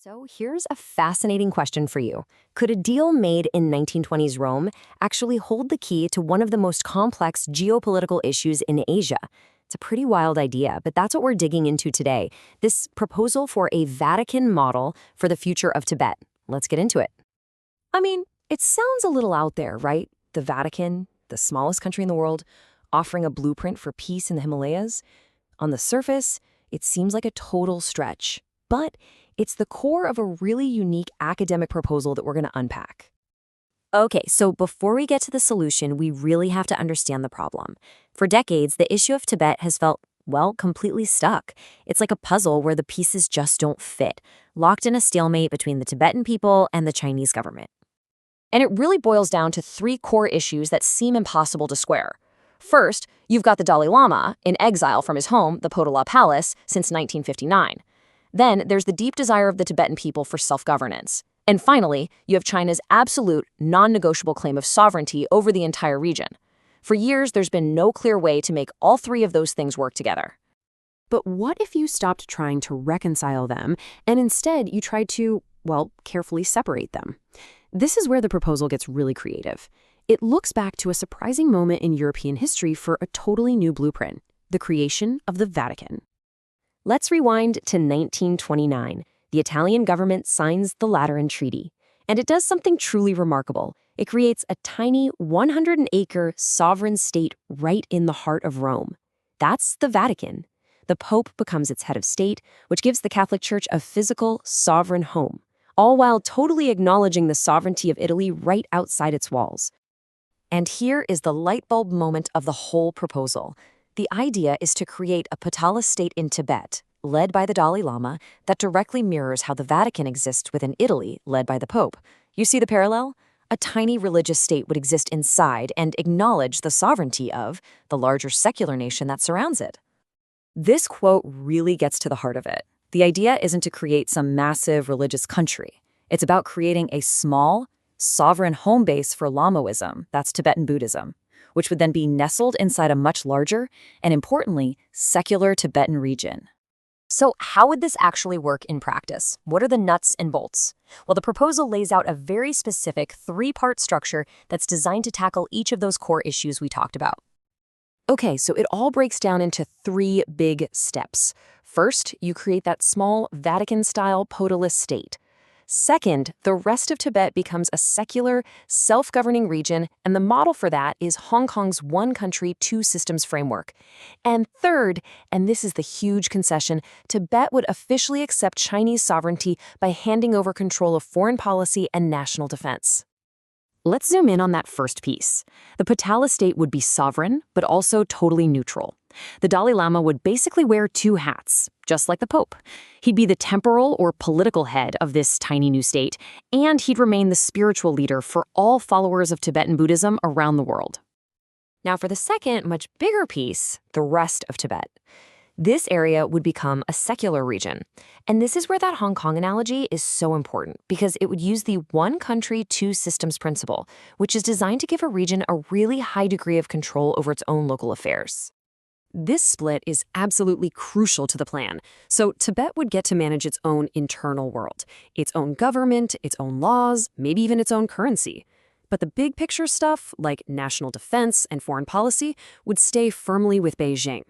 So here's a fascinating question for you. Could a deal made in 1920s Rome actually hold the key to one of the most complex geopolitical issues in Asia? It's a pretty wild idea, but that's what we're digging into today. This proposal for a Vatican model for the future of Tibet. Let's get into it. I mean, it sounds a little out there, right? The Vatican, the smallest country in the world, offering a blueprint for peace in the Himalayas. On the surface, it seems like a total stretch, but it's the core of a really unique academic proposal that we're going to unpack. Okay, so before we get to the solution, we really have to understand the problem. For decades, the issue of Tibet has felt, well, completely stuck. It's like a puzzle where the pieces just don't fit, locked in a stalemate between the Tibetan people and the Chinese government. And it really boils down to three core issues that seem impossible to square. First, you've got the Dalai Lama, in exile from his home, the Potala Palace, since 1959. Then there's the deep desire of the Tibetan people for self-governance. And finally, you have China's absolute, non-negotiable claim of sovereignty over the entire region. For years, there's been no clear way to make all three of those things work together. But what if you stopped trying to reconcile them and instead you tried to, well, carefully separate them? This is where the proposal gets really creative. It looks back to a surprising moment in European history for a totally new blueprint, the creation of the Vatican. Let's rewind to 1929. The Italian government signs the Lateran Treaty, and it does something truly remarkable. It creates a tiny 100-acre sovereign state right in the heart of Rome. That's the Vatican. The Pope becomes its head of state, which gives the Catholic Church a physical, sovereign home, all while totally acknowledging the sovereignty of Italy right outside its walls. And here is the light bulb moment of the whole proposal. The idea is to create a Potala state in Tibet, led by the Dalai Lama, that directly mirrors how the Vatican exists within Italy, led by the Pope. You see the parallel? A tiny religious state would exist inside and acknowledge the sovereignty of the larger secular nation that surrounds it. This quote really gets to the heart of it. The idea isn't to create some massive religious country. It's about creating a small, sovereign home base for Lamaism, that's Tibetan Buddhism, which would then be nestled inside a much larger and, importantly, secular Tibetan region. So how would this actually work in practice? What are the nuts and bolts? Well, the proposal lays out a very specific three-part structure that's designed to tackle each of those core issues we talked about. Okay, so it all breaks down into three big steps. First, you create that small Vatican-style Potala state. Second, the rest of Tibet becomes a secular, self-governing region, and the model for that is Hong Kong's one country, two systems framework. And third, and this is the huge concession, Tibet would officially accept Chinese sovereignty by handing over control of foreign policy and national defense. Let's zoom in on that first piece. The Potala state would be sovereign, but also totally neutral. The Dalai Lama would basically wear two hats, just like the Pope. He'd be the temporal or political head of this tiny new state, and he'd remain the spiritual leader for all followers of Tibetan Buddhism around the world. Now for the second, much bigger piece, the rest of Tibet. This area would become a secular region. And this is where that Hong Kong analogy is so important, because it would use the one country, two systems principle, which is designed to give a region a really high degree of control over its own local affairs. This split is absolutely crucial to the plan. So Tibet would get to manage its own internal world, its own government, its own laws, maybe even its own currency. But the big picture stuff, like national defense and foreign policy, would stay firmly with Beijing.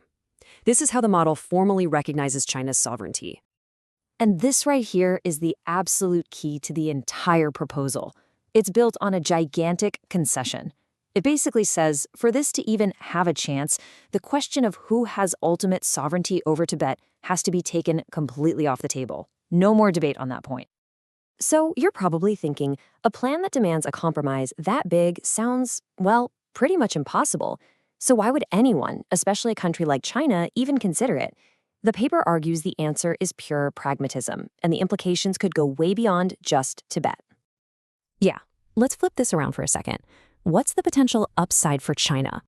This is how the model formally recognizes China's sovereignty. And this right here is the absolute key to the entire proposal. It's built on a gigantic concession. It basically says, for this to even have a chance, the question of who has ultimate sovereignty over Tibet has to be taken completely off the table. No more debate on that point. So you're probably thinking, a plan that demands a compromise that big sounds, well, pretty much impossible. So why would anyone, especially a country like China, even consider it? The paper argues the answer is pure pragmatism, and the implications could go way beyond just Tibet. Yeah, let's flip this around for a second. What's the potential upside for China?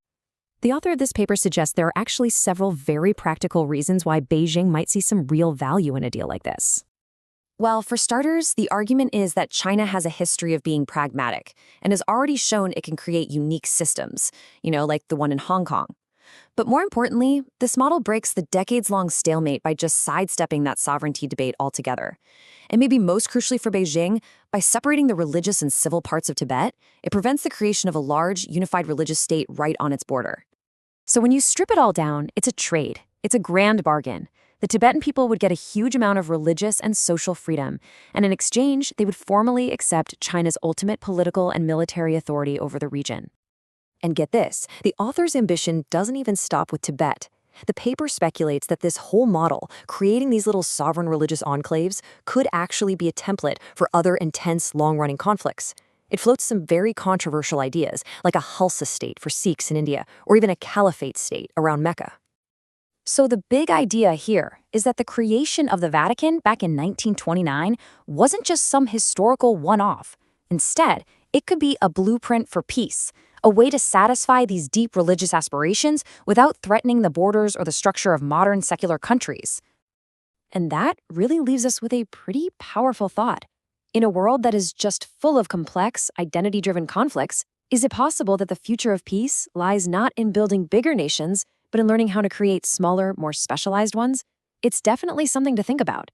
The author of this paper suggests there are actually several very practical reasons why Beijing might see some real value in a deal like this. Well, for starters, the argument is that China has a history of being pragmatic and has already shown it can create unique systems, like the one in Hong Kong. But more importantly, this model breaks the decades-long stalemate by just sidestepping that sovereignty debate altogether. And maybe most crucially for Beijing, by separating the religious and civil parts of Tibet, it prevents the creation of a large, unified religious state right on its border. So when you strip it all down, it's a trade. It's a grand bargain. The Tibetan people would get a huge amount of religious and social freedom, and in exchange, they would formally accept China's ultimate political and military authority over the region. And get this, the author's ambition doesn't even stop with Tibet. The paper speculates that this whole model, creating these little sovereign religious enclaves, could actually be a template for other intense, long-running conflicts. It floats some very controversial ideas, like a Khalsa state for Sikhs in India, or even a caliphate state around Mecca. So the big idea here is that the creation of the Vatican back in 1929 wasn't just some historical one-off. Instead, it could be a blueprint for peace, a way to satisfy these deep religious aspirations without threatening the borders or the structure of modern secular countries. And that really leaves us with a pretty powerful thought. In a world that is just full of complex, identity-driven conflicts, is it possible that the future of peace lies not in building bigger nations, but in learning how to create smaller, more specialized ones? It's definitely something to think about.